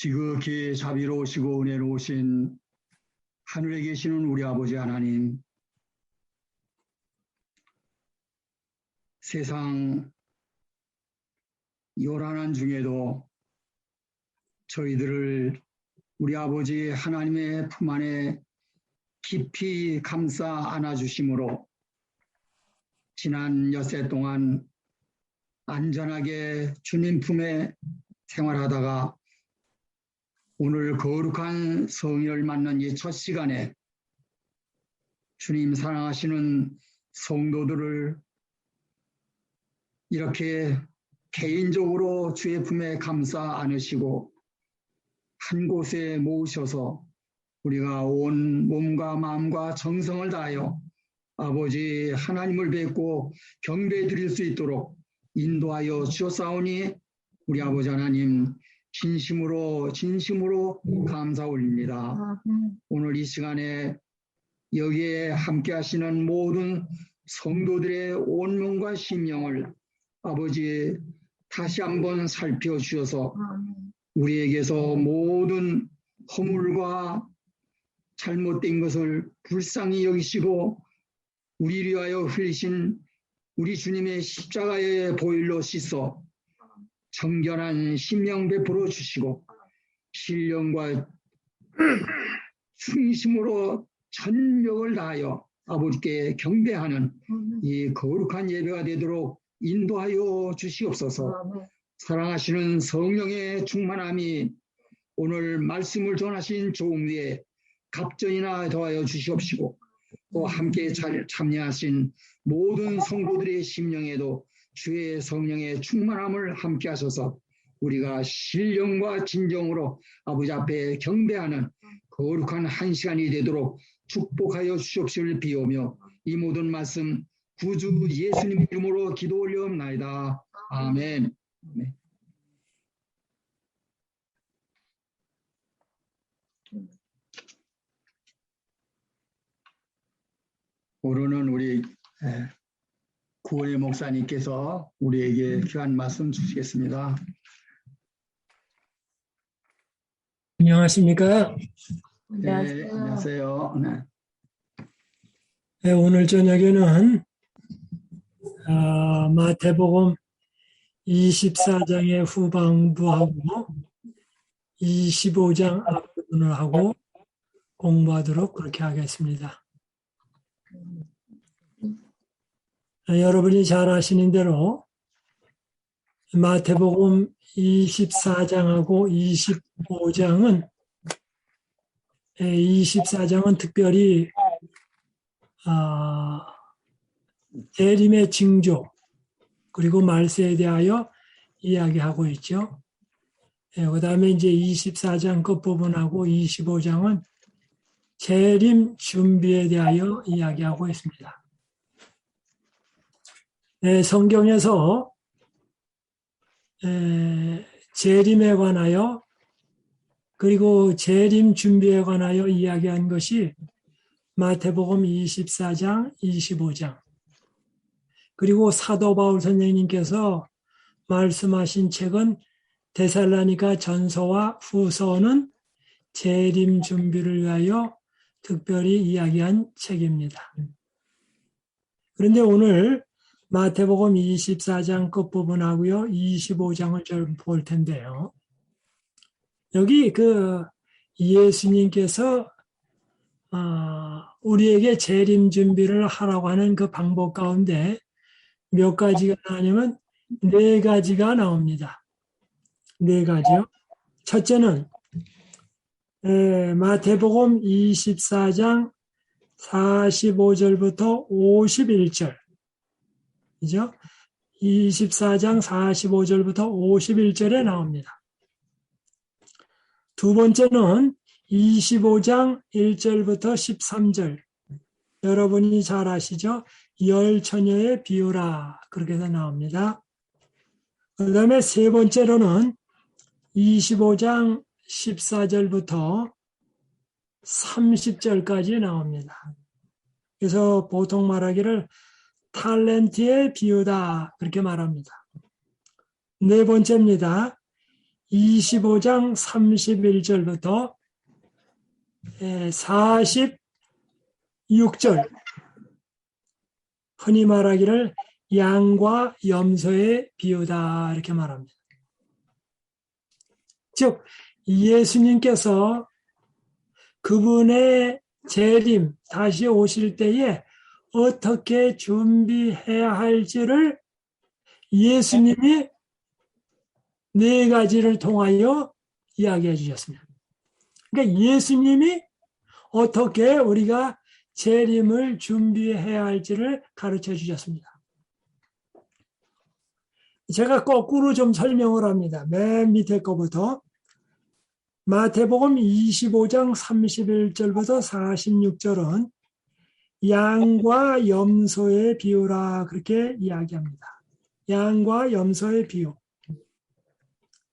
지극히 자비로우시고 은혜로우신 하늘에 계시는 우리 아버지 하나님, 세상 요란한 중에도 저희들을 우리 아버지 하나님의 품 안에 깊이 감싸 안아주심으로 지난 엿새 동안 안전하게 주님 품에 생활하다가 오늘 거룩한 성일을 맞는 이 첫 시간에 주님 사랑하시는 성도들을 이렇게 개인적으로 주의 품에 감싸 안으시고 한 곳에 모으셔서 우리가 온 몸과 마음과 정성을 다하여 아버지 하나님을 뵙고 경배해 드릴 수 있도록 인도하여 주셨사오니 우리 아버지 하나님 진심으로 감사 올립니다. 오늘 이 시간에 여기에 함께 하시는 모든 성도들의 온몸과 심령을 아버지 다시 한번 살펴주셔서 우리에게서 모든 허물과 잘못된 것을 불쌍히 여기시고 우리를 위하여 흘리신 우리 주님의 십자가의 보혈로 씻어 정결한 심령 베풀어 주시고 신령과 충심으로 전력을 다하여 아버지께 경배하는 이 거룩한 예배가 되도록 인도하여 주시옵소서. 사랑하시는 성령의 충만함이 오늘 말씀을 전하신 조음위에 갑전이나 더하여 주시옵시고 또 함께 참여하신 모든 성도들의 심령에도 주의 성령의 충만함을 함께 하셔서 우리가 신령과 진정으로 아버지 앞에 경배하는 거룩한 한 시간이 되도록 축복하여 주시옵시길 비오며 이 모든 말씀 구주 예수님 이름으로 기도 올려옵나이다. 아멘. 아멘. 오늘은 우리 구원의 목사님께서 우리에게 귀한 말씀 주시겠습니다. 안녕하십니까? 네, 안녕하세요. 네, 오늘 저녁에는 마태복음 24장의 후반부하고 25장 앞부분을 하고 공부하도록 그렇게 하겠습니다. 여러분이 잘 아시는 대로 마태복음 24장하고 25장은 특별히 재림의 징조 그리고 말세에 대하여 이야기하고 있죠. 그 다음에 이제 24장 끝부분하고 25장은 재림 준비에 대하여 이야기하고 있습니다. 성경에서 재림에 관하여 그리고 재림 준비에 관하여 이야기한 것이 마태복음 24장, 25장 그리고 사도 바울 선생님께서 말씀하신 책은 데살로니가 전서와 후서는 재림 준비를 위하여 특별히 이야기한 책입니다. 그런데 오늘 마태복음 24장 끝부분하고요, 25장을 좀 볼 텐데요. 여기 예수님께서 우리에게 재림 준비를 하라고 하는 그 방법 가운데 몇 가지가 나오냐면 4가지가 나옵니다. 4가지요. 첫째는 마태복음 24장 45절부터 51절 그죠? 24장 45절부터 51절에 나옵니다. 두 번째는 25장 1절부터 13절. 여러분이 잘 아시죠? 열 처녀의 비유라. 그렇게 해서 나옵니다. 그 다음에 세 번째로는 25장 14절부터 30절까지 나옵니다. 그래서 보통 말하기를 탤런트의 비유다 그렇게 말합니다. 네 번째입니다. 25장 31절부터 46절, 흔히 말하기를 양과 염소의 비유다 이렇게 말합니다. 즉 예수님께서 그분의 재림 다시 오실 때에 어떻게 준비해야 할지를 예수님이 네 가지를 통하여 이야기해 주셨습니다. 그러니까 예수님이 어떻게 우리가 재림을 준비해야 할지를 가르쳐 주셨습니다. 제가 거꾸로 좀 설명을 합니다. 맨 밑에 거부터 마태복음 25장 31절부터 46절은 양과 염소의 비유라 그렇게 이야기합니다. 양과 염소의 비유.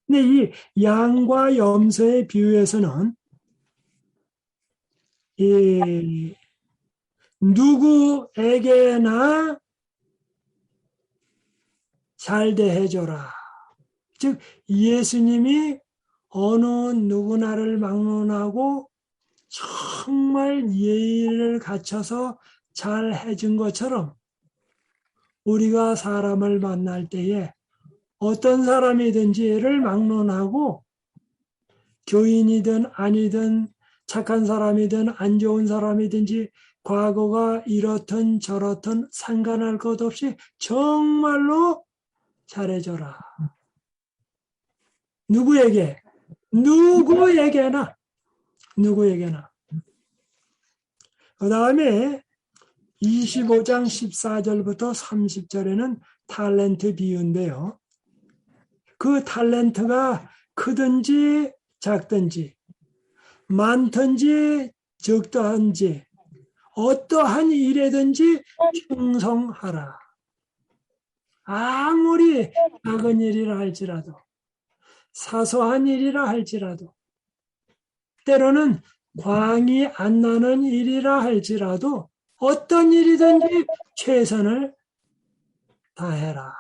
근데 이 양과 염소의 비유에서는 이 누구에게나 잘 대해줘라. 즉 예수님이 어느 누구나를 막론하고 정말 예의를 갖춰서 잘 해준 것처럼 우리가 사람을 만날 때에 어떤 사람이든지를 막론하고 교인이든 아니든 착한 사람이든 안 좋은 사람이든지 과거가 이렇든 저렇든 상관할 것 없이 정말로 잘해줘라. 누구에게나. 그 다음에 25장 14절부터 30절에는 탤런트 비유인데요. 그 탤런트가 크든지 작든지 많든지 적든지 어떠한 일에든지 충성하라. 아무리 작은 일이라 할지라도 사소한 일이라 할지라도 때로는 광이 안 나는 일이라 할지라도 어떤 일이든지 최선을 다해라.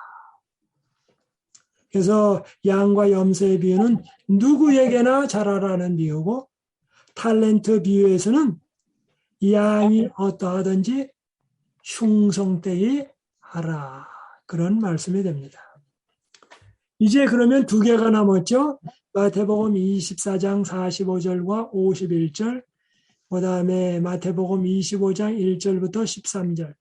그래서 양과 염소의 비유는 누구에게나 잘하라는 비유고 탤런트 비유에서는 양이 어떠하든지 흉성되이 하라. 그런 말씀이 됩니다. 이제 그러면 두 개가 남았죠. 마태복음 24장 45절과 51절, 그 다음에 마태복음 25장 1절부터 13절.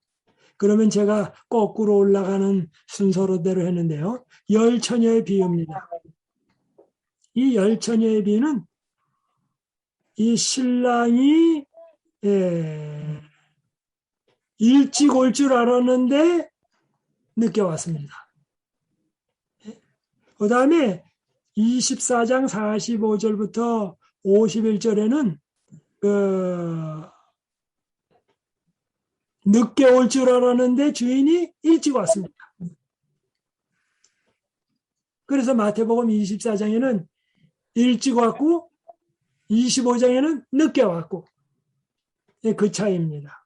그러면 제가 거꾸로 올라가는 순서대로 했는데요. 열 처녀의 비유입니다. 이 열 처녀의 비유는 이 신랑이 일찍 올 줄 알았는데 늦게 왔습니다. 그 다음에 24장 45절부터 51절에는 늦게 올 줄 알았는데 주인이 일찍 왔습니다. 그래서 마태복음 24장에는 일찍 왔고 25장에는 늦게 왔고 그 차이입니다.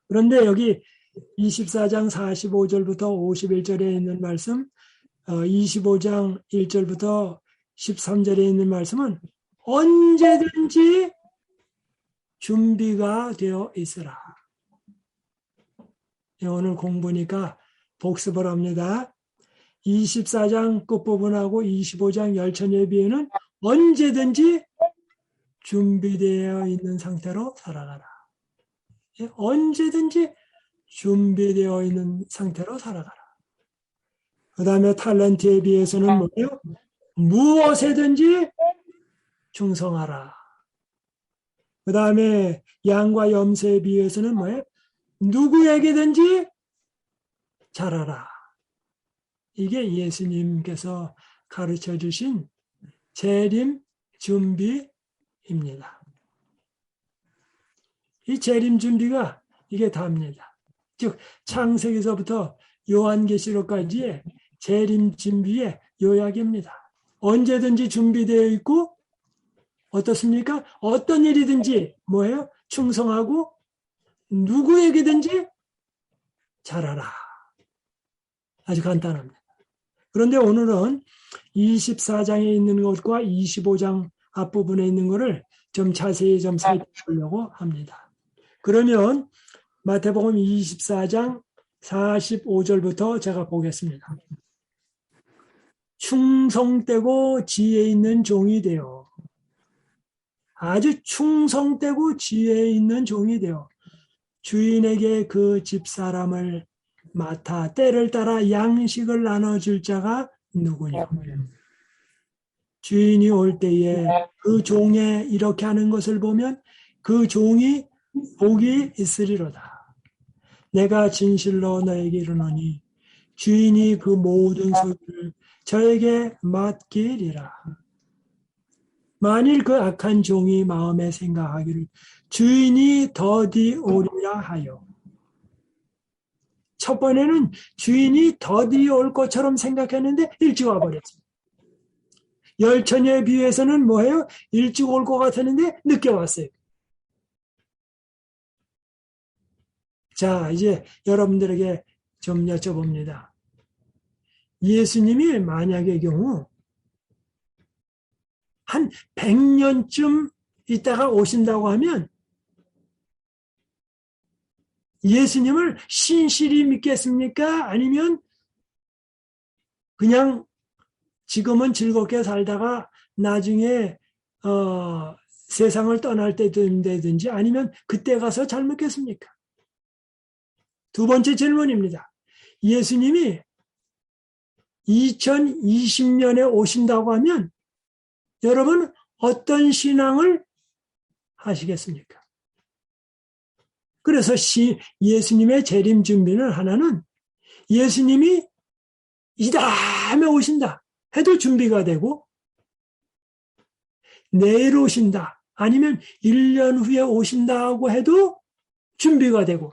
그런데 여기 24장 45절부터 51절에 있는 말씀, 25장 1절부터 13절에 있는 말씀은 언제든지 준비가 되어 있으라. 오늘 공부니까 복습을 합니다. 24장 끝부분하고 25장 열처녀의 비유는 언제든지 준비되어 있는 상태로 살아가라. 언제든지 준비되어 있는 상태로 살아가라. 그 다음에 탤런트에 비해서는 뭐예요? 무엇에든지 충성하라. 그 다음에 양과 염소에 비해서는 뭐예요? 누구에게든지 잘하라. 이게 예수님께서 가르쳐 주신 재림 준비입니다. 이 재림 준비가 이게 답니다. 즉 창세기서부터 요한계시록까지의 재림 준비의 요약입니다. 언제든지 준비되어 있고 어떻습니까? 어떤 일이든지 뭐예요? 충성하고 누구에게든지 잘하라. 아주 간단합니다. 그런데 오늘은 24장에 있는 것과 25장 앞부분에 있는 것을 좀 자세히 좀 살펴보려고 합니다. 그러면 마태복음 24장 45절부터 제가 보겠습니다. 충성되고 지혜 있는 종이 되어, 아주 충성되고 지혜 있는 종이 되어 주인에게 그 집사람을 맡아 때를 따라 양식을 나눠줄 자가 누구냐. 주인이 올 때에 그 종에 이렇게 하는 것을 보면 그 종이 복이 있으리로다. 내가 진실로 너에게 이르노니 주인이 그 모든 소유를 저에게 맡기리라. 만일 그 악한 종이 마음에 생각하기를 주인이 더디 오리라 하여. 첫 번에는 주인이 더디 올 것처럼 생각했는데 일찍 와버렸습니다. 열처녀에 비해서는 뭐예요? 일찍 올 것 같았는데 늦게 왔어요. 자, 이제 여러분들에게 좀 여쭤봅니다. 예수님이 만약의 경우 한 100년쯤 있다가 오신다고 하면 예수님을 신실히 믿겠습니까? 아니면 그냥 지금은 즐겁게 살다가 나중에 세상을 떠날 때 된다든지 아니면 그때 가서 잘 믿겠습니까? 두 번째 질문입니다. 예수님이 2020년에 오신다고 하면 여러분 어떤 신앙을 하시겠습니까? 그래서 예수님의 재림 준비는 하나는 예수님이 이 다음에 오신다 해도 준비가 되고, 내일 오신다 아니면 1년 후에 오신다고 해도 준비가 되고,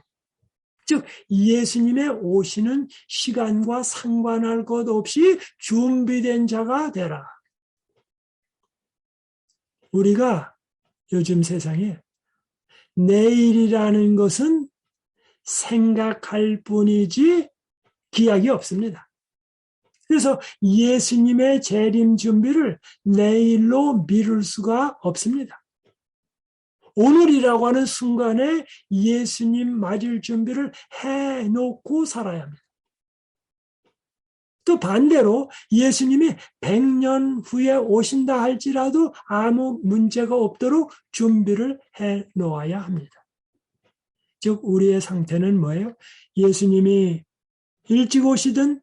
즉 예수님의 오시는 시간과 상관할 것 없이 준비된 자가 되라. 우리가 요즘 세상에 내일이라는 것은 생각할 뿐이지 기약이 없습니다. 그래서 예수님의 재림 준비를 내일로 미룰 수가 없습니다. 오늘이라고 하는 순간에 예수님 맞을 준비를 해놓고 살아야 합니다. 또 반대로 예수님이 100년 후에 오신다 할지라도 아무 문제가 없도록 준비를 해놓아야 합니다. 즉 우리의 상태는 뭐예요? 예수님이 일찍 오시든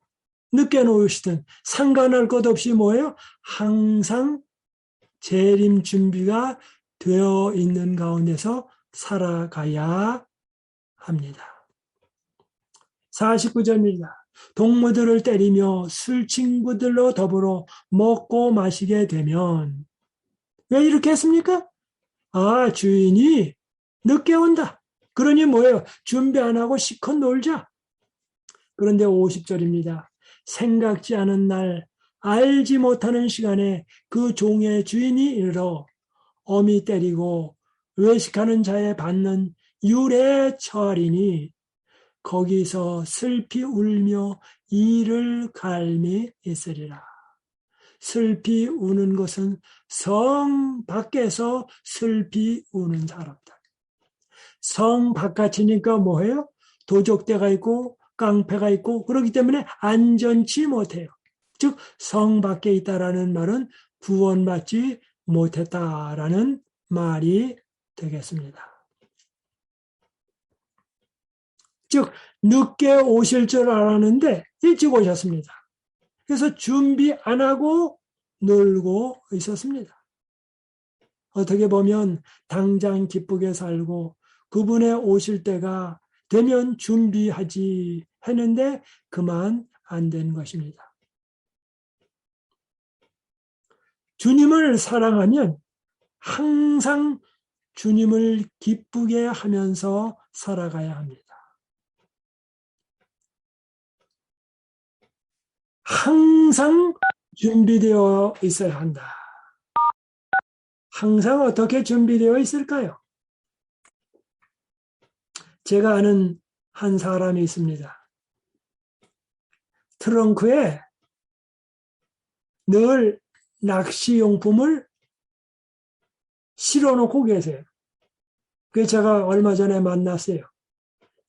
늦게 오시든 상관할 것 없이 뭐예요? 항상 재림 준비가 되어 있는 가운데서 살아가야 합니다. 49절입니다. 동무들을 때리며 술 친구들로 더불어 먹고 마시게 되면, 왜 이렇게 했습니까? 아, 주인이 늦게 온다. 그러니 뭐예요? 준비 안 하고 시컷 놀자. 그런데 50절입니다. 생각지 않은 날, 알지 못하는 시간에 그 종의 주인이 이르러 어미 때리고 외식하는 자에 받는 율에 처하리니 거기서 슬피 울며 이를 갈미 있으리라. 슬피 우는 것은 성 밖에서 슬피 우는 사람들. 성 바깥이니까 뭐예요? 도적대가 있고 깡패가 있고 그렇기 때문에 안전치 못해요. 즉 성 밖에 있다라는 말은 구원받지 못했다라는 말이 되겠습니다. 즉 늦게 오실 줄 알았는데 일찍 오셨습니다. 그래서 준비 안 하고 놀고 있었습니다. 어떻게 보면 당장 기쁘게 살고 그분의 오실 때가 되면 준비하지 했는데 그만 안 된 것입니다. 주님을 사랑하면 항상 주님을 기쁘게 하면서 살아가야 합니다. 항상 준비되어 있어야 한다. 항상 어떻게 준비되어 있을까요? 제가 아는 한 사람이 있습니다. 트렁크에 늘 낚시용품을 실어놓고 계세요. 그래서 제가 얼마 전에 만났어요.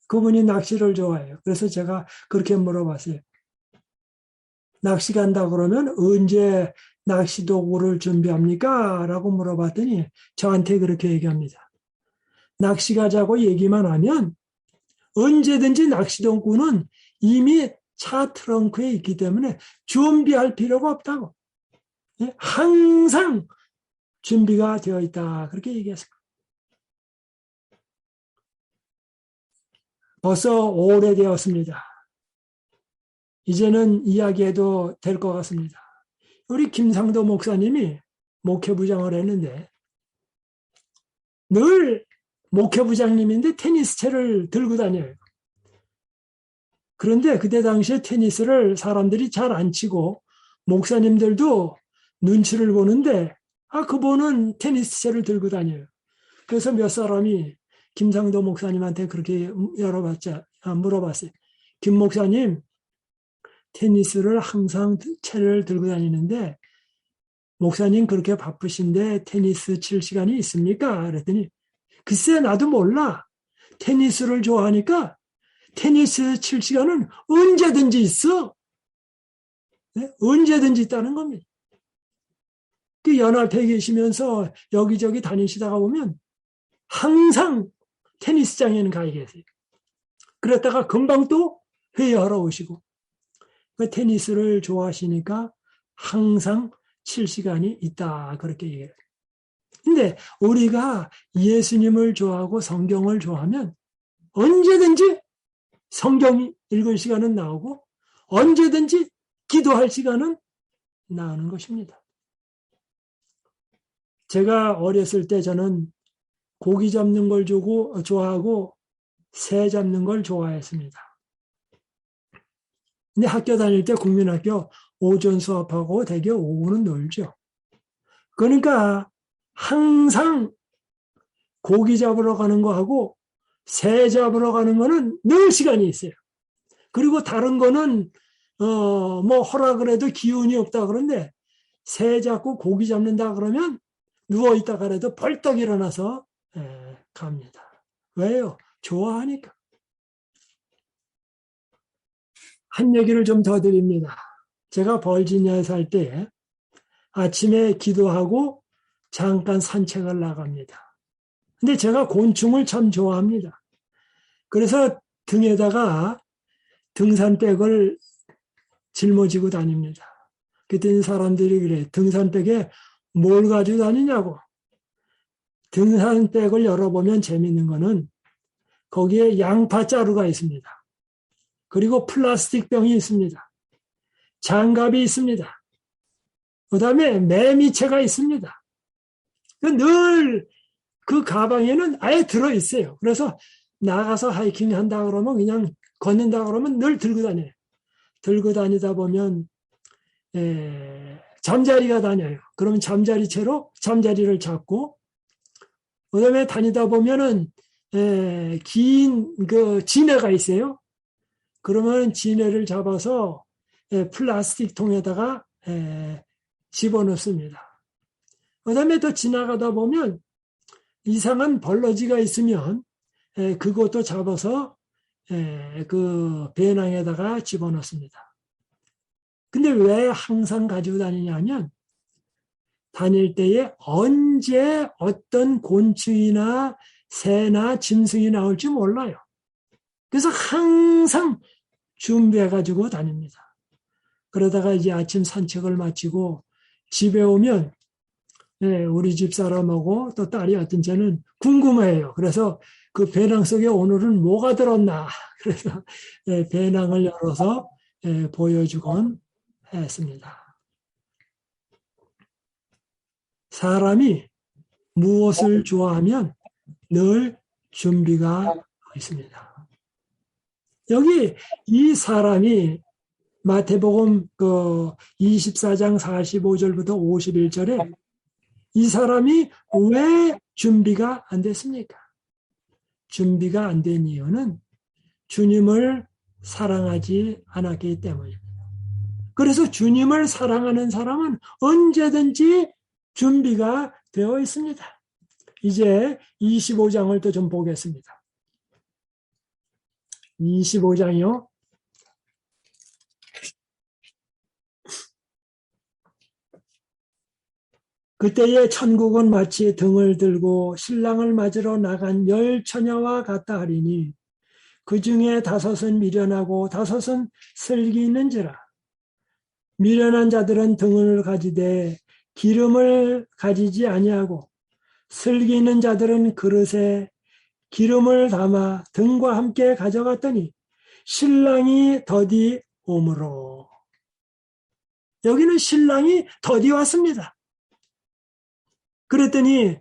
그분이 낚시를 좋아해요. 그래서 제가 그렇게 물어봤어요. 낚시 간다 그러면 언제 낚시 도구를 준비합니까? 라고 물어봤더니 저한테 그렇게 얘기합니다. 낚시 가자고 얘기만 하면 언제든지 낚시 도구는 이미 차 트렁크에 있기 때문에 준비할 필요가 없다고. 항상 준비가 되어 있다. 그렇게 얘기했어요. 벌써 오래되었습니다. 이제는 이야기해도 될 것 같습니다. 우리 김상도 목사님이 목회부장을 했는데 늘 목회부장님인데 테니스채를 들고 다녀요. 그런데 그때 당시에 테니스를 사람들이 잘 안 치고 목사님들도 눈치를 보는데 그분은 테니스채를 들고 다녀요. 그래서 몇 사람이 김상도 목사님한테 그렇게 물어봤어요. 김 목사님, 테니스를 항상 채를 들고 다니는데 목사님 그렇게 바쁘신데 테니스 칠 시간이 있습니까? 그랬더니 글쎄 나도 몰라. 테니스를 좋아하니까 테니스 칠 시간은 언제든지 있어. 네? 언제든지 있다는 겁니다. 그 연합회에 계시면서 여기저기 다니시다가 보면 항상 테니스장에는 가 계세요. 그랬다가 금방 또 회의하러 오시고 그 테니스를 좋아하시니까 항상 칠 시간이 있다. 그렇게 얘기해요. 근데 우리가 예수님을 좋아하고 성경을 좋아하면 언제든지 성경 읽을 시간은 나오고 언제든지 기도할 시간은 나오는 것입니다. 제가 어렸을 때 저는 고기 잡는 걸 좋아하고 새 잡는 걸 좋아했습니다. 근데 학교 다닐 때 국민학교 오전 수업하고 대개 오후는 놀죠. 그러니까 항상 고기 잡으러 가는 거하고 새 잡으러 가는 거는 늘 시간이 있어요. 그리고 다른 거는 뭐 허락을 해도 기운이 없다 그런데 새 잡고 고기 잡는다 그러면 누워 있다가라도 벌떡 일어나서 갑니다. 왜요? 좋아하니까. 한 얘기를 좀 더 드립니다. 제가 버지니아에 살 때 아침에 기도하고 잠깐 산책을 나갑니다. 근데 제가 곤충을 참 좋아합니다. 그래서 등에다가 등산백을 짊어지고 다닙니다. 그랬더니 사람들이 그래. 등산백에 뭘 가지고 다니냐고. 등산백을 열어보면 재밌는 거는 거기에 양파자루가 있습니다. 그리고 플라스틱 병이 있습니다. 장갑이 있습니다. 그 다음에 매미채가 있습니다. 늘 그 가방에는 아예 들어있어요. 그래서 나가서 하이킹 한다 그러면 그냥 걷는다 그러면 늘 들고 다녀요. 들고 다니다 보면 잠자리가 다녀요. 그러면 잠자리채로 잠자리를 잡고 그 다음에 다니다 보면은 긴 그 지네가 있어요. 그러면 지네를 잡아서 플라스틱 통에다가 집어넣습니다. 그 다음에 또 지나가다 보면 이상한 벌러지가 있으면 그것도 잡아서 그 배낭에다가 집어넣습니다. 근데 왜 항상 가지고 다니냐 하면 다닐 때에 언제 어떤 곤충이나 새나 짐승이 나올지 몰라요. 그래서 항상 준비해가지고 다닙니다. 그러다가 이제 아침 산책을 마치고 집에 오면 우리 집 사람하고 또 딸이 어떤 쟤는 궁금해요. 그래서 그 배낭 속에 오늘은 뭐가 들었나. 그래서 배낭을 열어서 보여주곤 했습니다. 사람이 무엇을 좋아하면 늘 준비가 있습니다. 여기 이 사람이 마태복음 24장 45절부터 51절에 이 사람이 왜 준비가 안 됐습니까? 준비가 안 된 이유는 주님을 사랑하지 않았기 때문입니다. 그래서 주님을 사랑하는 사람은 언제든지 준비가 되어 있습니다. 이제 25장을 또 좀 보겠습니다. 25장이요. 그때의 천국은 마치 등을 들고 신랑을 맞으러 나간 10처녀와 같다 하리니 그 중에 5은 미련하고 5은 슬기 있는지라. 미련한 자들은 등을 가지되 기름을 가지지 아니하고 슬기 있는 자들은 그릇에 기름을 담아 등과 함께 가져갔더니 신랑이 더디 오므로. 여기는 신랑이 더디 왔습니다. 그랬더니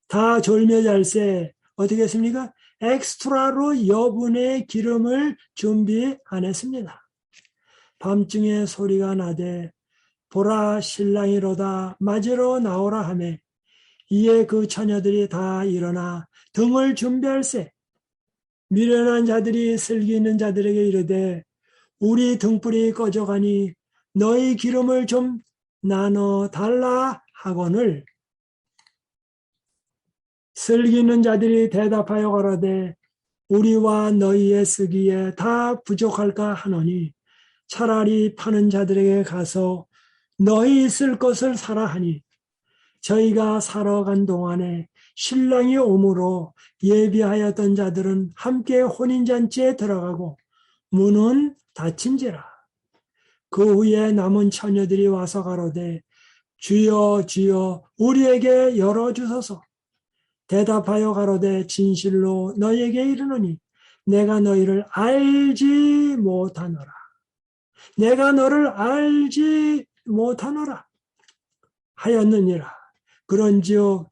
다 졸며잘세 어떻게 했습니까? 엑스트라로 여분의 기름을 준비 안 했습니다. 밤중에 소리가 나되 보라 신랑이로다 맞으러 나오라 하매 이에 그 처녀들이 다 일어나 등을 준비할세. 미련한 자들이 슬기 있는 자들에게 이르되 우리 등불이 꺼져가니 너희 기름을 좀 나눠 달라 하거늘 슬기 있는 자들이 대답하여 가라되 우리와 너희의 쓰기에 다 부족할까 하노니 차라리 파는 자들에게 가서 너희 쓸 것을 사라 하니 저희가 사러 간 동안에 신랑이 오므로 예비하였던 자들은 함께 혼인잔치에 들어가고 문은 닫힌지라. 그 후에 남은 처녀들이 와서 가로되 주여 주여 우리에게 열어주소서. 대답하여 가로되 진실로 너희에게 이르노니 내가 너희를 알지 못하노라. 내가 너를 알지 못하노라 하였느니라. 그런지요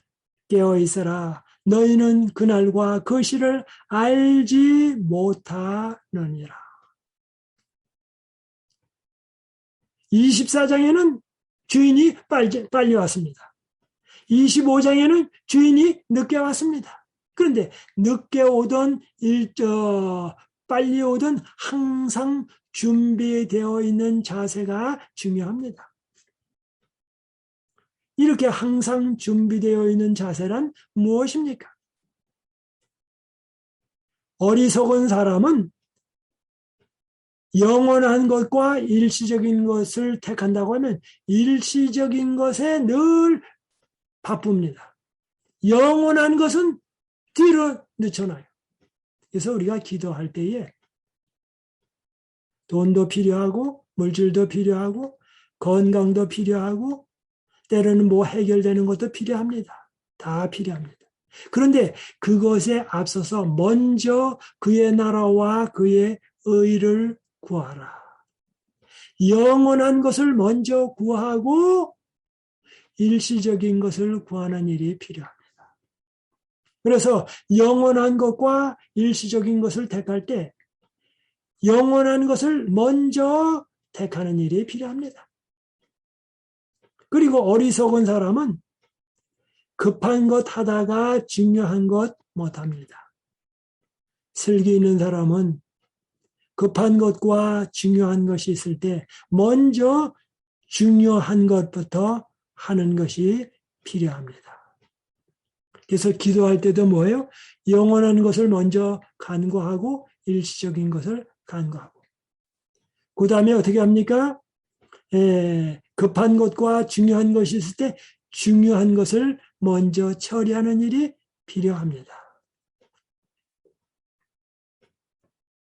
깨어있으라. 너희는 그날과 그 시를 알지 못하느니라. 24장에는 주인이 빨리 왔습니다. 25장에는 주인이 늦게 왔습니다. 그런데 늦게 오든 빨리 오든 항상 준비되어 있는 자세가 중요합니다. 이렇게 항상 준비되어 있는 자세란 무엇입니까? 어리석은 사람은 영원한 것과 일시적인 것을 택한다고 하면 일시적인 것에 늘 바쁩니다. 영원한 것은 뒤로 늦춰놔요. 그래서 우리가 기도할 때에 돈도 필요하고 물질도 필요하고 건강도 필요하고 때로는 뭐 해결되는 것도 필요합니다. 다 필요합니다. 그런데 그것에 앞서서 먼저 그의 나라와 그의 의를 구하라. 영원한 것을 먼저 구하고 일시적인 것을 구하는 일이 필요합니다. 그래서 영원한 것과 일시적인 것을 택할 때 영원한 것을 먼저 택하는 일이 필요합니다. 그리고 어리석은 사람은 급한 것 하다가 중요한 것 못합니다. 슬기 있는 사람은 급한 것과 중요한 것이 있을 때 먼저 중요한 것부터 하는 것이 필요합니다. 그래서 기도할 때도 뭐예요? 영원한 것을 먼저 간구하고 일시적인 것을 간구하고 그 다음에 어떻게 합니까? 급한 것과 중요한 것이 있을 때 중요한 것을 먼저 처리하는 일이 필요합니다.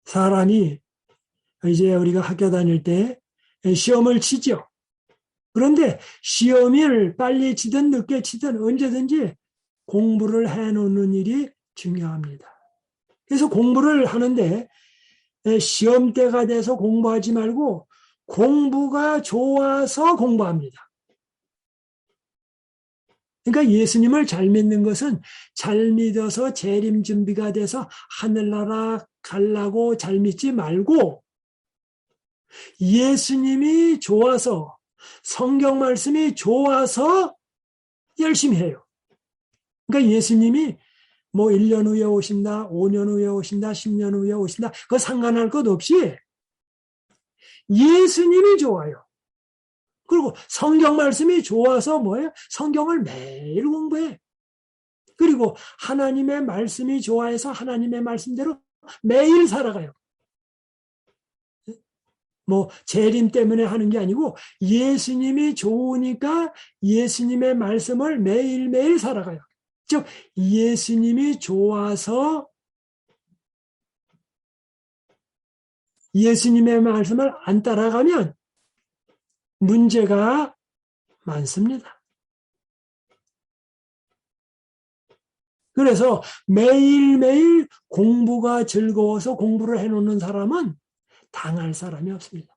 사람이 이제 우리가 학교 다닐 때 시험을 치죠. 그런데 시험을 빨리 치든 늦게 치든 언제든지 공부를 해놓는 일이 중요합니다. 그래서 공부를 하는데 시험 때가 돼서 공부하지 말고 공부가 좋아서 공부합니다. 그러니까 예수님을 잘 믿는 것은 잘 믿어서 재림 준비가 돼서 하늘나라 가려고 잘 믿지 말고 예수님이 좋아서 성경 말씀이 좋아서 열심히 해요. 그러니까 예수님이 뭐 1년 후에 오신다, 5년 후에 오신다, 10년 후에 오신다 그거 상관할 것 없이 예수님이 좋아요. 그리고 성경 말씀이 좋아서 뭐예요? 성경을 매일 공부해. 그리고 하나님의 말씀이 좋아해서 하나님의 말씀대로 매일 살아가요. 뭐 재림 때문에 하는 게 아니고 예수님이 좋으니까 예수님의 말씀을 매일매일 살아가요. 즉 예수님이 좋아서 예수님의 말씀을 안 따라가면 문제가 많습니다. 그래서 매일매일 공부가 즐거워서 공부를 해놓는 사람은 당할 사람이 없습니다.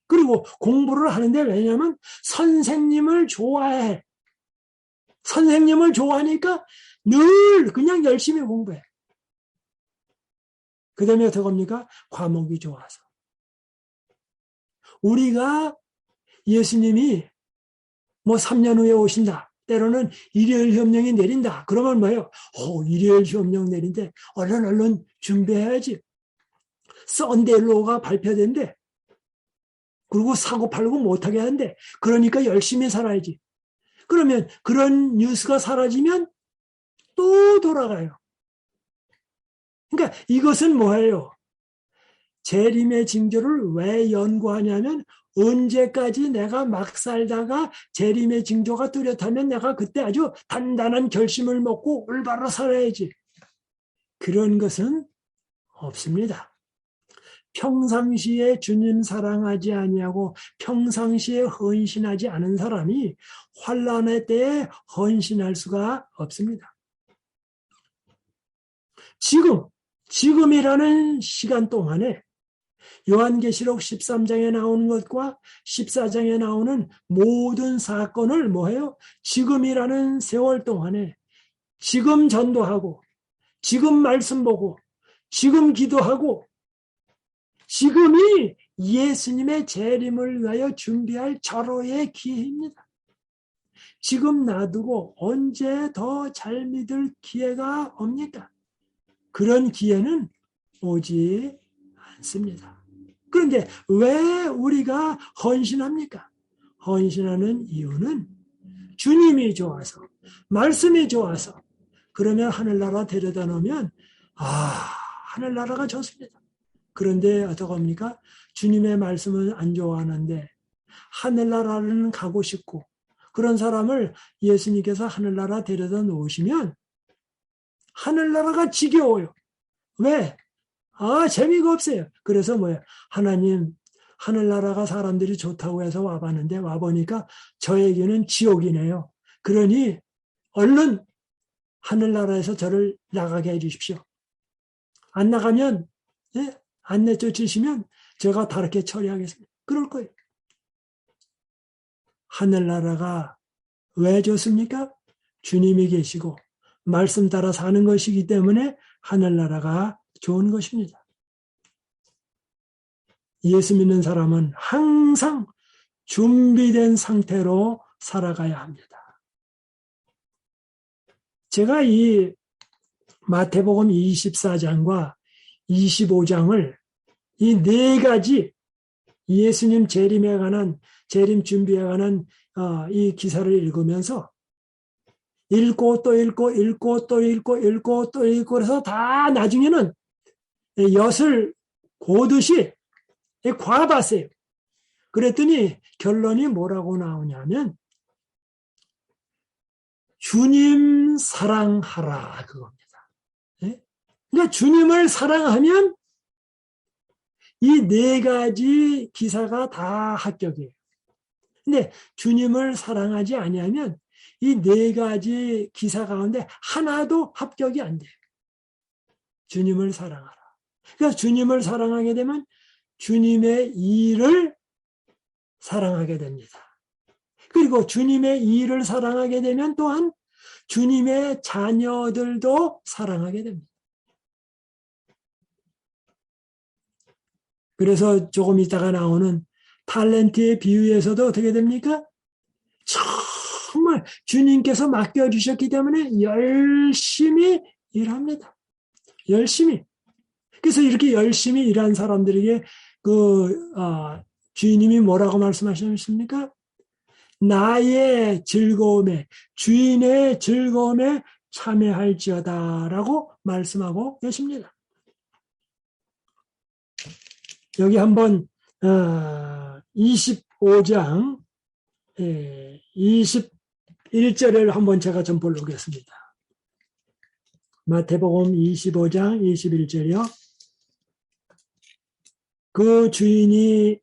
그리고 공부를 하는데 왜냐하면 선생님을 좋아해. 선생님을 좋아하니까 늘 그냥 열심히 공부해. 그 다음에 어떻게 합니까? 과목이 좋아서. 우리가 예수님이 뭐 3년 후에 오신다. 때로는 일요일 협령이 내린다. 그러면 뭐예요? 일요일 협령 내린데 얼른 준비해야지. 썬데일로가 발표된대. 그리고 사고팔고 못하게 한대. 그러니까 열심히 살아야지. 그러면 그런 뉴스가 사라지면 또 돌아가요. 그러니까 이것은 뭐예요? 재림의 징조를 왜 연구하냐면 언제까지 내가 막 살다가 재림의 징조가 뚜렷하면 내가 그때 아주 단단한 결심을 먹고 올바로 살아야지. 그런 것은 없습니다. 평상시에 주님 사랑하지 아니하고 평상시에 헌신하지 않은 사람이 환난의 때에 헌신할 수가 없습니다. 지금이라는 시간 동안에 요한계시록 13장에 나오는 것과 14장에 나오는 모든 사건을 뭐해요? 지금이라는 세월 동안에 지금 전도하고 지금 말씀 보고 지금 기도하고 지금이 예수님의 재림을 위하여 준비할 절호의 기회입니다. 지금 놔두고 언제 더 잘 믿을 기회가 옵니까? 그런 기회는 오지 않습니다. 그런데 왜 우리가 헌신합니까? 헌신하는 이유는 주님이 좋아서, 말씀이 좋아서, 그러면 하늘나라 데려다 놓으면 하늘나라가 좋습니다. 그런데 어떻게 합니까? 주님의 말씀은 안 좋아하는데 하늘나라는 가고 싶고 그런 사람을 예수님께서 하늘나라 데려다 놓으시면 하늘나라가 지겨워요. 왜? 재미가 없어요. 그래서 뭐예요? 하나님, 하늘나라가 사람들이 좋다고 해서 와봤는데 와보니까 저에게는 지옥이네요. 그러니 얼른 하늘나라에서 저를 나가게 해주십시오. 안 나가면 안 내쫓으시면 제가 다르게 처리하겠습니다. 그럴 거예요. 하늘나라가 왜 좋습니까? 주님이 계시고 말씀 따라 사는 것이기 때문에 하늘나라가 좋은 것입니다. 예수 믿는 사람은 항상 준비된 상태로 살아가야 합니다. 제가 이 마태복음 24장과 25장을 이 네 가지 예수님 재림에 관한, 재림 준비에 관한 이 기사를 읽으면서 읽고 또 읽고 그래서 다 나중에는 엿을 고듯이 과봤어요. 그랬더니 결론이 뭐라고 나오냐면 주님 사랑하라 그겁니다. 그러니까 주님을 사랑하면 이 네 가지 기사가 다 합격이에요. 근데 주님을 사랑하지 아니하면 이 네 가지 기사 가운데 하나도 합격이 안 돼요. 주님을 사랑하라. 그러니까 주님을 사랑하게 되면 주님의 일을 사랑하게 됩니다. 그리고 주님의 일을 사랑하게 되면 또한 주님의 자녀들도 사랑하게 됩니다. 그래서 조금 이따가 나오는 탤런트의 비유에서도 어떻게 됩니까? 정말 주님께서 맡겨주셨기 때문에 열심히 일합니다. 열심히. 그래서 이렇게 열심히 일한 사람들에게 주인님이 뭐라고 말씀하셨습니까? 나의 즐거움에, 주인의 즐거움에 참여할지어다라고 말씀하고 계십니다. 여기 한번 25장 21절을 한번 제가 좀 보겠습니다. 마태복음 25장 21절이요. 그 주인이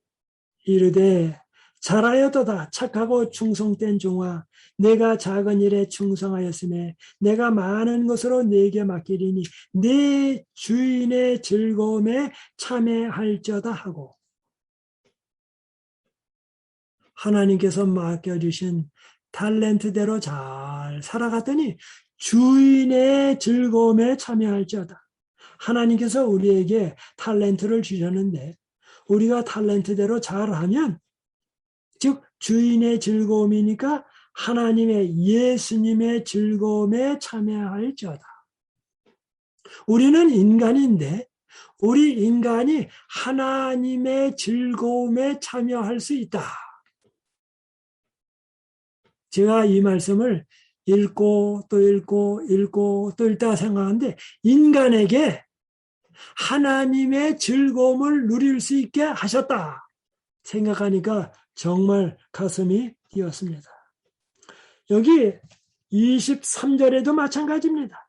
이르되 잘하였도다 착하고 충성된 종아 내가 작은 일에 충성하였음에 내가 많은 것으로 네게 맡기리니 네 주인의 즐거움에 참여할지어다 하고 하나님께서 맡겨주신 탤런트대로 잘 살아갔더니 주인의 즐거움에 참여할지어다. 하나님께서 우리에게 탤런트를 주셨는데 우리가 탤런트대로 잘하면 즉 주인의 즐거움이니까 하나님의 예수님의 즐거움에 참여할지어다. 우리는 인간인데 우리 인간이 하나님의 즐거움에 참여할 수 있다. 제가 이 말씀을 읽고 또 읽다가 생각하는데 인간에게 하나님의 즐거움을 누릴 수 있게 하셨다 생각하니까 정말 가슴이 뛰었습니다. 여기 23절에도 마찬가지입니다.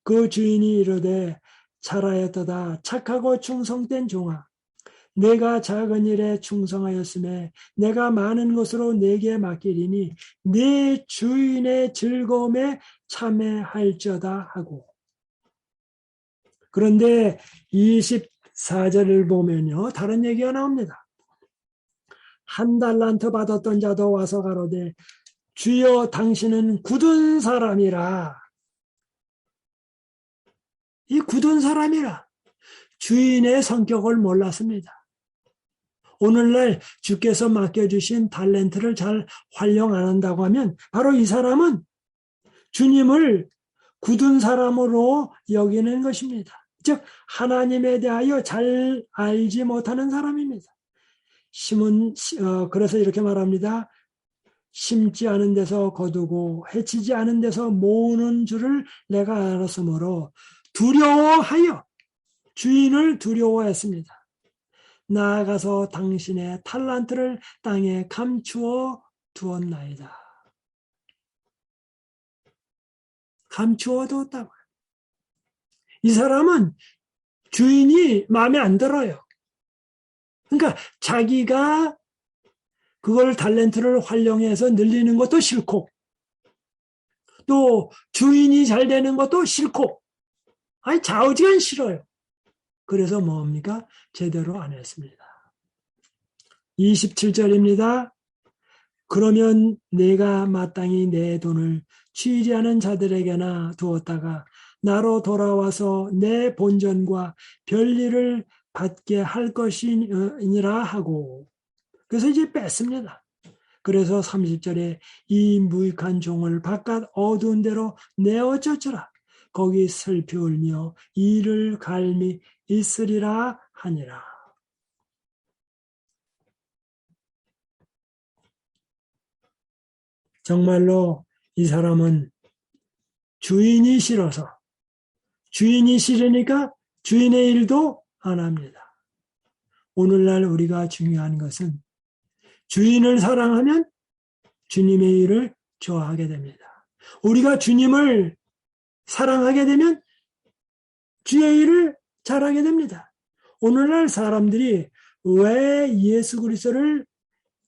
그 주인이 이르되 잘하였도다 착하고 충성된 종아 내가 작은 일에 충성하였음에 내가 많은 것으로 네게 맡기리니 네 주인의 즐거움에 참여할지어다 하고 그런데 24절을 보면요 다른 얘기가 나옵니다. 한 달란트 받았던 자도 와서 가로되 주여 당신은 굳은 사람이라 이 굳은 사람이라 주인의 성격을 몰랐습니다. 오늘날 주께서 맡겨주신 탤런트를 잘 활용 안 한다고 하면 바로 이 사람은 주님을 굳은 사람으로 여기는 것입니다. 즉 하나님에 대하여 잘 알지 못하는 사람입니다. 그래서 이렇게 말합니다. 심지 않은 데서 거두고 해치지 않은 데서 모으는 줄을 내가 알았으므로 두려워하여 주인을 두려워했습니다. 나아가서 당신의 탤런트를 땅에 감추어 두었나이다. 감추어 두었다고요. 이 사람은 주인이 마음에 안 들어요. 그러니까 자기가 그걸 탤런트를 활용해서 늘리는 것도 싫고 또 주인이 잘 되는 것도 싫고 아니 좌우지간 싫어요. 그래서 뭡니까? 제대로 안 했습니다. 27절입니다. 그러면 내가 마땅히 내 돈을 취리하는 자들에게나 두었다가 나로 돌아와서 내 본전과 별일을 받게 할 것이니라 하고 그래서 이제 뺐습니다. 그래서 30절에 이 무익한 종을 바깥 어두운 데로 내어쫓으라. 거기 슬피 울며 이를 갈미 있으리라 하니라. 정말로 이 사람은 주인이 싫어서 주인이 싫으니까 주인의 일도 안 합니다. 오늘날 우리가 중요한 것은 주인을 사랑하면 주님의 일을 좋아하게 됩니다. 우리가 주님을 사랑하게 되면 주의 일을 잘하게 됩니다. 오늘날 사람들이 왜 예수 그리스도를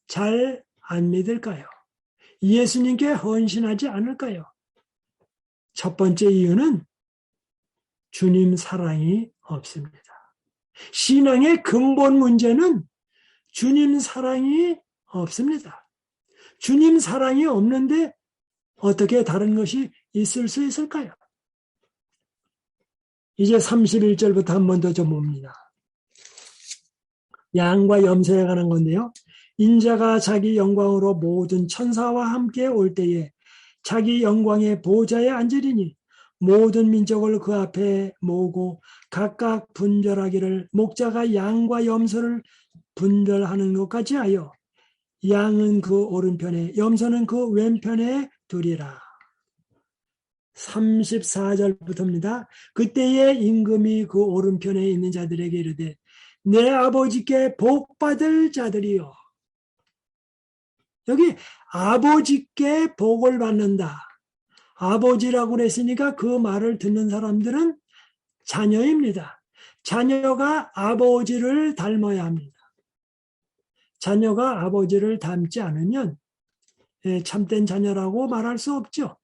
잘 안 믿을까요? 예수님께 헌신하지 않을까요? 첫 번째 이유는 주님 사랑이 없습니다. 신앙의 근본 문제는 주님 사랑이 없습니다. 주님 사랑이 없는데 어떻게 다른 것이 있을 수 있을까요? 이제 31절부터 한 번 더 좀 봅니다. 양과 염소에 관한 건데요. 인자가 자기 영광으로 모든 천사와 함께 올 때에 자기 영광의 보좌에 앉으리니 모든 민족을 그 앞에 모으고 각각 분별하기를 목자가 양과 염소를 분별하는 것까지 하여 양은 그 오른편에 염소는 그 왼편에 두리라. 34절부터입니다. 그때에 임금이 그 오른편에 있는 자들에게 이르되 내 아버지께 복받을 자들이여. 여기 아버지께 복을 받는다. 아버지라고 그랬으니까 그 말을 듣는 사람들은 자녀입니다. 자녀가 아버지를 닮아야 합니다. 자녀가 아버지를 닮지 않으면 참된 자녀라고 말할 수 없죠.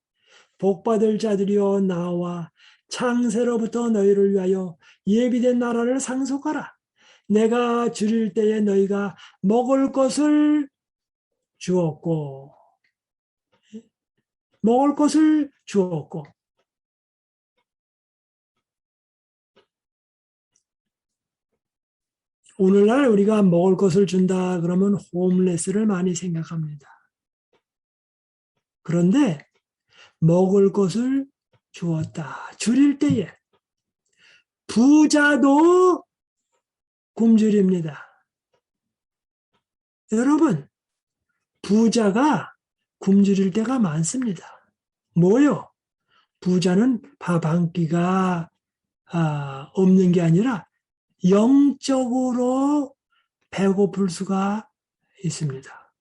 복받을 자들이여 나와 창세로부터 너희를 위하여 예비된 나라를 상속하라. 내가 줄일 때에 너희가 먹을 것을 주었고 오늘날 우리가 먹을 것을 준다 그러면 홈레스를 많이 생각합니다. 그런데 먹을 것을 주었다. 줄일 때에 부자도 굶주립니다. 여러분, 부자가 굶주릴 때가 많습니다. 뭐요? 부자는 밥 한 끼가 없는 게 아니라 영적으로 배고플 수가 있습니다.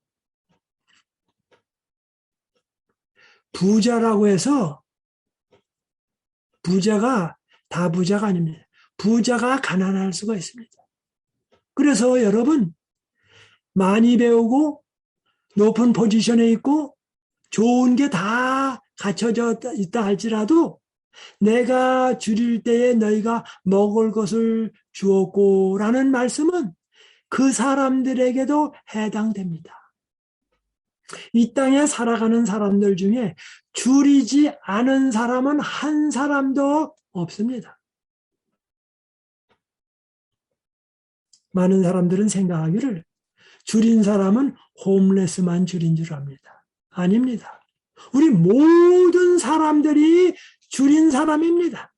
부자라고 해서 부자가 다 부자가 아닙니다. 부자가 가난할 수가 있습니다. 그래서 여러분 많이 배우고 높은 포지션에 있고 좋은 게 다 갖춰져 있다 할지라도 내가 줄일 때에 너희가 먹을 것을 주었고 라는 말씀은 그 사람들에게도 해당됩니다. 이 땅에 살아가는 사람들 중에 줄이지 않은 사람은 한 사람도 없습니다. 많은 사람들은 생각하기를 줄인 사람은 홈레스만 줄인 줄 압니다. 아닙니다. 우리 모든 사람들이 줄인 사람입니다.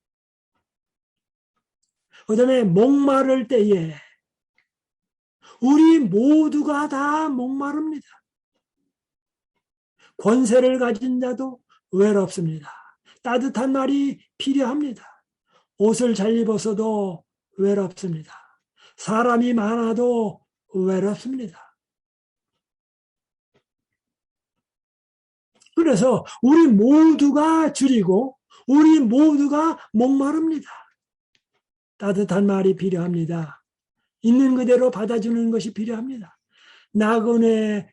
그다음에 목마를 때에 우리 모두가 다 목마릅니다. 권세를 가진 자도 외롭습니다. 따뜻한 말이 필요합니다. 옷을 잘 입어서도 외롭습니다. 사람이 많아도 외롭습니다. 그래서 우리 모두가 줄이고 우리 모두가 목마릅니다. 따뜻한 말이 필요합니다. 있는 그대로 받아주는 것이 필요합니다. 나그네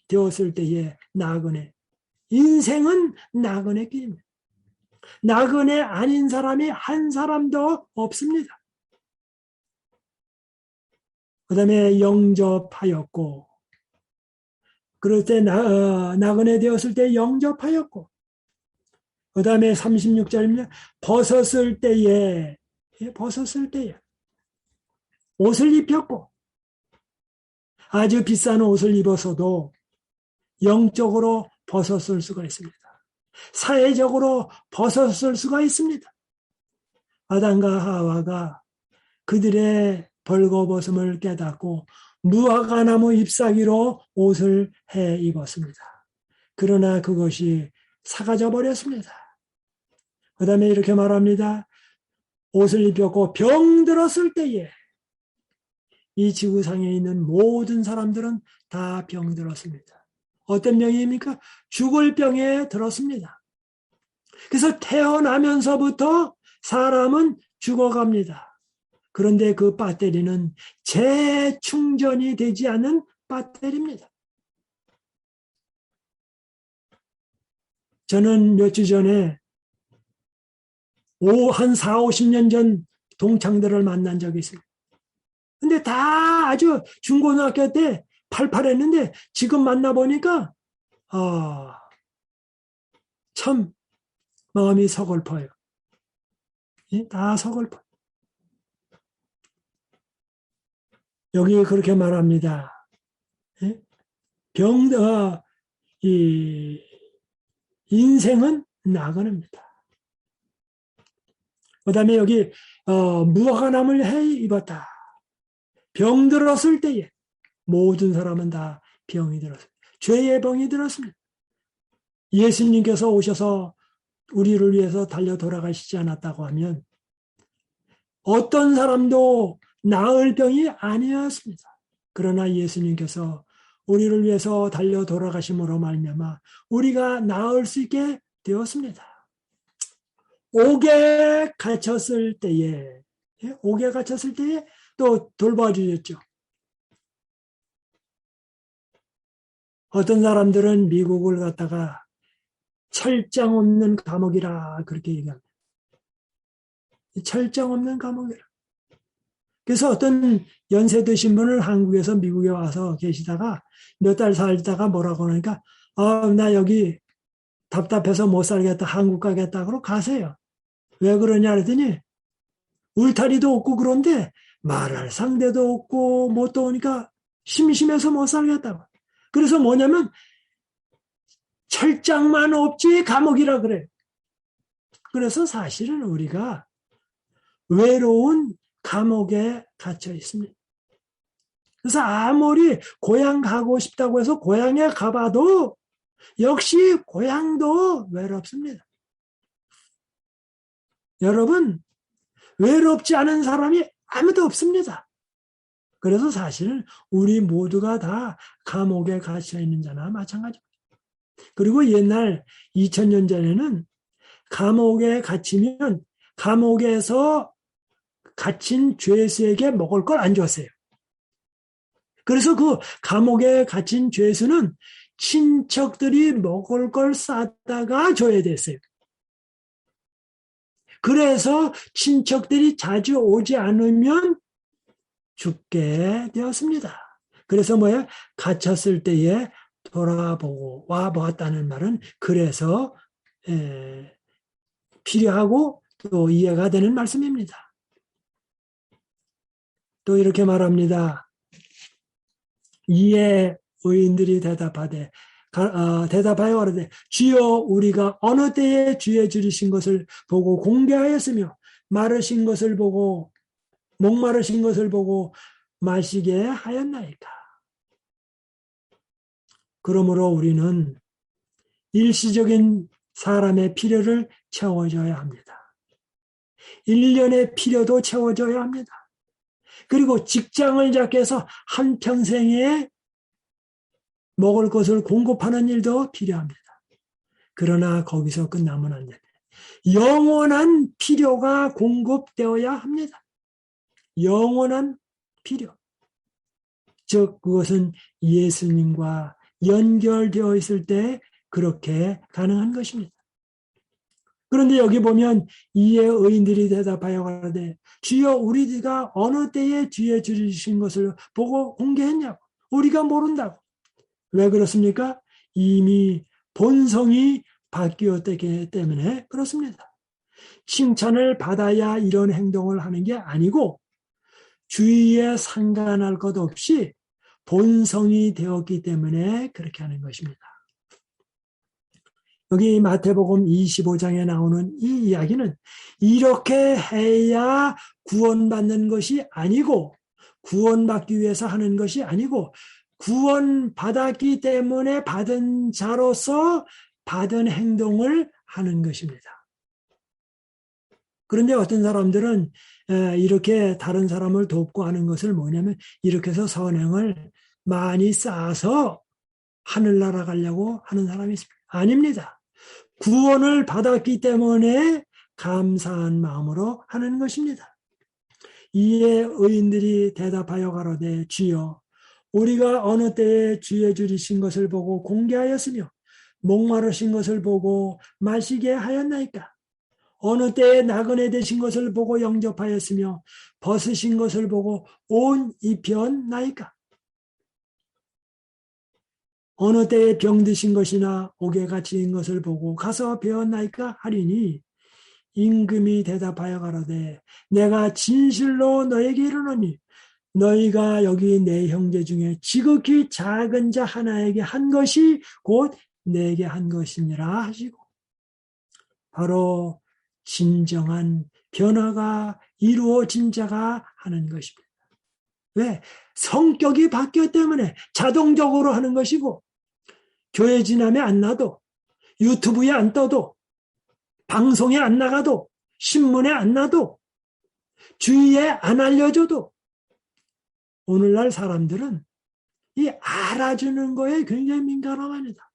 되었을 때에 나그네. 인생은 나그네 길입니다. 나그네 아닌 사람이 한 사람도 없습니다. 그 다음에 영접하였고 그럴 때 나그네 되었을 때 영접하였고 그 다음에 36절입니다. 벗었을 때에 옷을 입혔고 아주 비싼 옷을 입어서도 영적으로 벗었을 수가 있습니다. 사회적으로 벗었을 수가 있습니다. 아담과 하와가 그들의 벌거벗음을 깨닫고 무화과나무 잎사귀로 옷을 해 입었습니다. 그러나 그것이 사가져 버렸습니다. 그 다음에 이렇게 말합니다. 옷을 입혔고 병들었을 때에 이 지구상에 있는 모든 사람들은 다 병들었습니다. 어떤 병입니까? 죽을 병에 들었습니다. 그래서 태어나면서부터 사람은 죽어갑니다. 그런데 그 배터리는 재충전이 되지 않는 배터리입니다. 저는 몇 주 전에 한 4, 50년 전 동창들을 만난 적이 있습니다. 근데 다 아주 중고등학교 때 팔팔했는데 지금 만나보니까 참 마음이 서글퍼요. 다 서글퍼요. 여기 그렇게 말합니다. 인생은 나그네입니다. 그 다음에 여기 무화과나무를 해 입었다. 병들었을 때에 모든 사람은 다 병이 들었습니다. 죄의 병이 들었습니다. 예수님께서 오셔서 우리를 위해서 달려 돌아가시지 않았다고 하면 어떤 사람도 나을 병이 아니었습니다. 그러나 예수님께서 우리를 위해서 달려 돌아가심으로 말미암아 우리가 나을 수 있게 되었습니다. 옥에 갇혔을 때에 또 돌봐주셨죠. 어떤 사람들은 미국을 갔다가 철장 없는 감옥이라 그렇게 얘기합니다. 철장 없는 감옥이라. 그래서 어떤 연세 드신 분을 한국에서 미국에 와서 계시다가 몇 달 살다가 뭐라고 하니까 나 여기 답답해서 못 살겠다. 한국 가겠다. 그러고 가세요. 왜 그러냐 그랬더니 울타리도 없고 그런데 말할 상대도 없고 못 오니까 심심해서 못 살겠다고. 그래서 뭐냐면 철장만 없지 감옥이라 그래요. 그래서 사실은 우리가 외로운 감옥에 갇혀 있습니다. 그래서 아무리 고향 가고 싶다고 해서 고향에 가봐도 역시 고향도 외롭습니다. 여러분, 외롭지 않은 사람이 아무도 없습니다. 그래서 사실은 우리 모두가 다 감옥에 갇혀 있는 자나 마찬가지입니다. 그리고 옛날 2000년 전에는 감옥에 갇히면 감옥에서 갇힌 죄수에게 먹을 걸 안 줬어요. 그래서 그 감옥에 갇힌 죄수는 친척들이 먹을 걸 싸다가 줘야 됐어요. 그래서 친척들이 자주 오지 않으면 죽게 되었습니다. 그래서 뭐야? 갇혔을 때에 돌아보고 와보았다는 말은 그래서 필요하고 또 이해가 되는 말씀입니다. 또 이렇게 말합니다. 이에 의인들이 대답하여 가로되 주여 우리가 어느 때에 주의 줄이신 것을 보고 공개하였으며 마르신 것을 보고 목마르신 것을 보고 마시게 하였나이까. 그러므로 우리는 일시적인 사람의 필요를 채워줘야 합니다. 1년의 필요도 채워줘야 합니다. 그리고 직장을 잡기 위해서 한평생에 먹을 것을 공급하는 일도 필요합니다. 그러나 거기서 끝나면 안 됩니다. 영원한 필요가 공급되어야 합니다. 영원한 필요. 즉 그것은 예수님과 연결되어 있을 때 그렇게 가능한 것입니다. 그런데 여기 보면 이에 의인들이 대답하여 가로되 주여 우리가 어느 때에 주의 줄이신 것을 보고 공개했냐고. 우리가 모른다고. 왜 그렇습니까? 이미 본성이 바뀌었기 때문에 그렇습니다. 칭찬을 받아야 이런 행동을 하는 게 아니고 주위에 상관할 것 없이 본성이 되었기 때문에 그렇게 하는 것입니다. 여기 마태복음 25장에 나오는 이 이야기는 이렇게 해야 구원받는 것이 아니고 구원받기 위해서 하는 것이 아니고 구원받았기 때문에 받은 자로서 받은 행동을 하는 것입니다. 그런데 어떤 사람들은 이렇게 다른 사람을 돕고 하는 것을 뭐냐면 이렇게 해서 선행을 많이 쌓아서 하늘나라 가려고 하는 사람이 있습니다. 아닙니다. 구원을 받았기 때문에 감사한 마음으로 하는 것입니다. 이에 의인들이 대답하여 가로되 주여 우리가 어느 때에 주의 줄이신 것을 보고 공개하였으며 목마르신 것을 보고 마시게 하였나이까. 어느 때에 나그네 되신 것을 보고 영접하였으며 벗으신 것을 보고 옷 입혔나이까. 어느 때에 병드신 것이나 옥에 갇힌 것을 보고 가서 배웠나이까 하리니 임금이 대답하여 가로되 내가 진실로 너에게 이르노니 너희가 여기 내 형제 중에 지극히 작은 자 하나에게 한 것이 곧 내게 한 것이니라 하시고 바로 진정한 변화가 이루어진 자가 하는 것입니다. 왜? 성격이 바뀌었기 때문에 자동적으로 하는 것이고, 교회 지남에 안 나도, 유튜브에 안 떠도, 방송에 안 나가도, 신문에 안 나도, 주위에 안 알려줘도, 오늘날 사람들은 이 알아주는 거에 굉장히 민감합니다.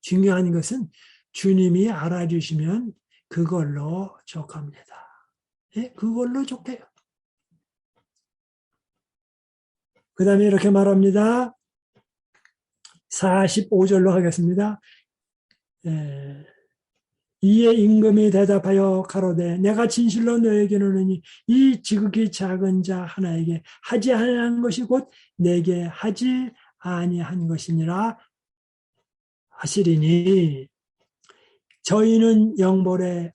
중요한 것은 주님이 알아주시면 그걸로 족합니다. 예? 그걸로 족해요. 그 다음에 이렇게 말합니다. 45절로 하겠습니다. 이에 임금이 대답하여 가로되 내가 진실로 너에게 이르노니 이 지극히 작은 자 하나에게 하지 아니한 것이 곧 내게 하지 아니한 것이니라 하시리니 저희는 영벌에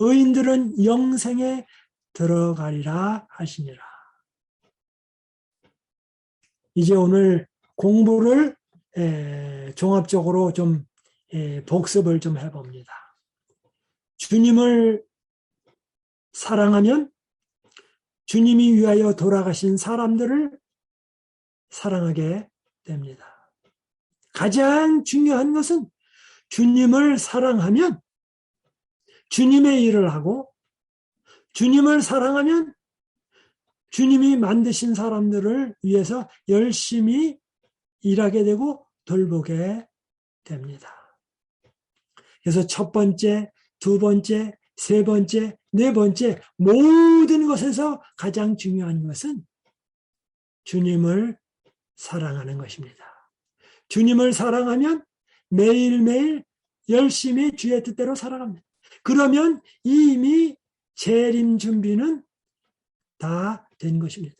의인들은 영생에 들어가리라 하시니라. 이제 오늘 공부를 종합적으로 좀 복습을 좀 해봅니다. 주님을 사랑하면 주님이 위하여 돌아가신 사람들을 사랑하게 됩니다. 가장 중요한 것은 주님을 사랑하면 주님의 일을 하고 주님을 사랑하면 주님이 만드신 사람들을 위해서 열심히 일하게 되고 돌보게 됩니다. 그래서 첫 번째, 두 번째, 세 번째, 네 번째 모든 것에서 가장 중요한 것은 주님을 사랑하는 것입니다. 주님을 사랑하면 매일매일 열심히 주의 뜻대로 살아갑니다. 그러면 이미 재림 준비는 다 된 것입니다.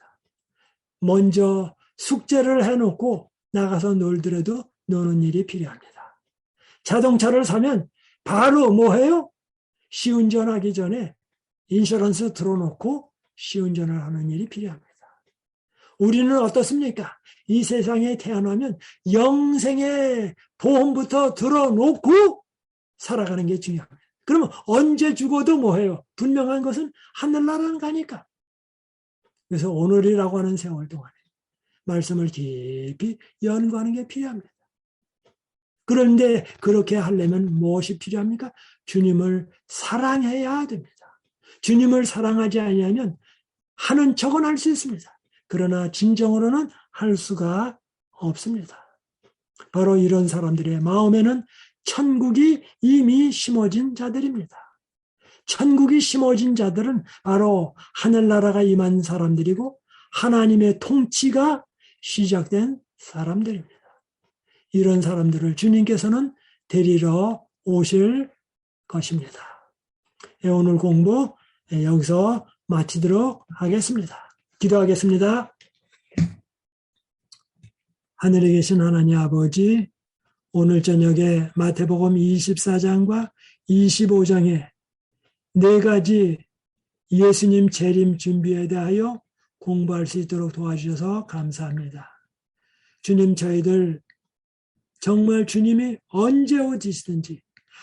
먼저 숙제를 해놓고 나가서 놀더라도 노는 일이 필요합니다. 자동차를 사면 바로 뭐 해요? 시운전하기 전에 인슈런스 들어놓고 시운전을 하는 일이 필요합니다. 우리는 어떻습니까? 이 세상에 태어나면 영생의 보험부터 들어놓고 살아가는 게 중요합니다. 그러면 언제 죽어도 뭐 해요? 분명한 것은 하늘나라는 가니까. 그래서 오늘이라고 하는 세월 동안에 말씀을 깊이 연구하는 게 필요합니다. 그런데 그렇게 하려면 무엇이 필요합니까? 주님을 사랑해야 됩니다. 주님을 사랑하지 않으면 하는 척은 할 수 있습니다. 그러나 진정으로는 할 수가 없습니다. 바로 이런 사람들의 마음에는 천국이 이미 심어진 자들입니다. 천국이 심어진 자들은 바로 하늘나라가 임한 사람들이고 하나님의 통치가 시작된 사람들입니다. 이런 사람들을 주님께서는 데리러 오실 것입니다. 오늘 공부 여기서 마치도록 하겠습니다. 기도하겠습니다. 하늘에 계신 하나님 아버지, 오늘 저녁에 마태복음 24장과 25장에 네 가지 예수님 재림 준비에 대하여 공부할 수 있도록 도와주셔서 감사합니다. 주님, 저희들 정말 주님이 언제 오시든지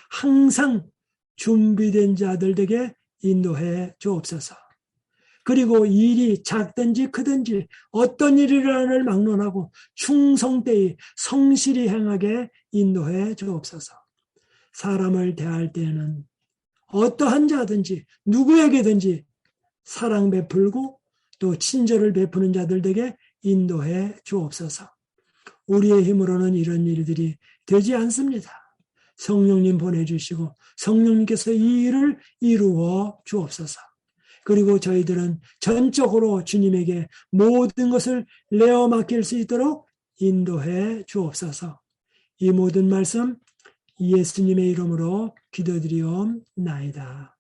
항상 준비된 자들에게 인도해 주옵소서. 그리고 일이 작든지 크든지 어떤 일이라를 막론하고 충성되이 성실히 행하게 인도해 주옵소서. 사람을 대할 때에는 어떠한 자든지 누구에게든지 사랑 베풀고 또 친절을 베푸는 자들에게 인도해 주옵소서. 우리의 힘으로는 이런 일들이 되지 않습니다. 성령님 보내주시고 성령님께서 이 일을 이루어 주옵소서. 그리고 저희들은 전적으로 주님에게 모든 것을 내어 맡길 수 있도록 인도해 주옵소서. 이 모든 말씀 예수님의 이름으로 기도드리옵나이다.